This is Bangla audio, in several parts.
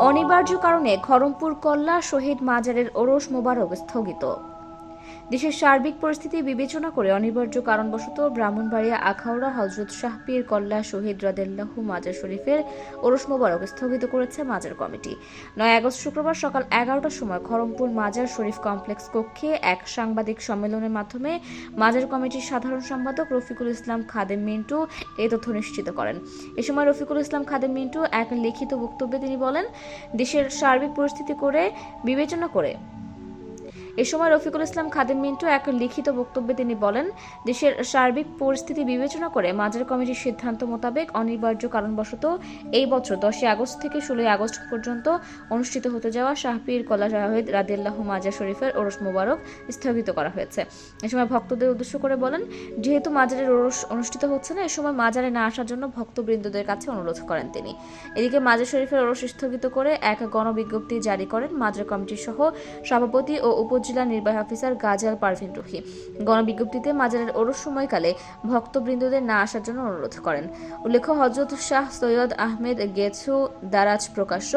অনিবার্য কারণে খড়মপুর কল্লা শহীদ মাজারের ওরস মোবারক স্থগিত। দেশের সার্বিক পরিস্থিতি বিবেচনা করে অনিবার্য কারণবশত ব্রাহ্মণবাড়িয়া আখাউড়া হযরত শাহ পীর কল্লা শহীদ রাদিয়াল্লাহু মাজার শরীফের ওরস মোবারক স্থগিত করেছে মাজার কমিটি। ৯ আগস্ট শুক্রবার সকাল ১১টার সময় খড়মপুর মাজার শরীফ কমপ্লেক্স কক্ষে এক সাংবাদিক সম্মেলনের মাধ্যমে মাজার কমিটির সাধারণ সম্পাদক রফিকুল ইসলাম খাদেম মিন্টু এই তথ্য নিশ্চিত করেন। এ সময় রফিকুল ইসলাম খাদেম মিন্টু এক লিখিত বক্তব্যে তিনি বলেন, দেশের সার্বিক পরিস্থিতি বিবেচনা করে দেশের সার্বিক পরিস্থিতি বিবেচনা করে মাজার কমিটির সিদ্ধান্ত মোতাবেক অনিবার্য কারণবশত এই বছর ১০ আগস্ট থেকে ১৬ আগস্ট পর্যন্ত অনুষ্ঠিত হতে যাওয়া শাহ পীর কল্লা শহীদ রাদিয়াল্লাহু মাজার শরীফের ওরস মোবারক স্থগিত করা হয়েছে। এ সময় ভক্তদের উদ্দেশ্য করে বলেন, যেহেতু মাজারের ওরস অনুষ্ঠিত হচ্ছে না, এ সময় মাজারে না আসার জন্য ভক্তবৃন্দদের কাছে অনুরোধ করেন তিনি। এদিকে মাজার শরীফের ওরস স্থগিত করে এক গণবিজ্ঞপ্তি জারি করেন মাজার কমিটির সহ সভাপতি ও উপজেলা নির্বাহী অফিসার গাজী পারভীন রুহি। গণবিজ্ঞপ্তিতে মাজারের ওরস সময়কালে ভক্তবৃন্দদের না আসার জন্য অনুরোধ করেন। উল্লেখ্য, হযরত শাহ সৈয়দ আহমেদ গেছু দারাজ প্রকাশ্য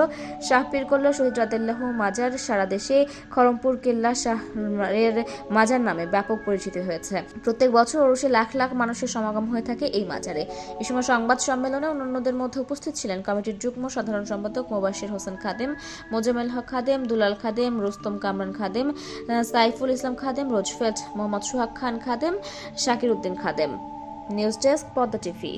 শাহ পীর কল্লা শহীদ রাদিয়াল্লাহু মাজার সারা দেশে খড়মপুর কেল্লা শাহের মাজার নামে ব্যাপক পরিচিতি হয়েছে। প্রত্যেক বছর ওরসে লাখ লাখ মানুষের সমাগম হয়ে থাকে এই মাজারে। এ সময় সংবাদ সম্মেলনে অন্যান্যদের মধ্যে উপস্থিত ছিলেন কমিটির যুগ্ম সাধারণ সম্পাদক মোবাশির হোসেন খাদেম, মোজামেল হক খাদেম, দুলাল খাদেম, রুস্তম কামরান খাদেম, সাইফুল ইসলাম খাদেম, রোজফেট, মোহাম্মদ সোহাগ খান খাদেম, শাকির উদ্দিন খাদেম। News desk, Padma TV.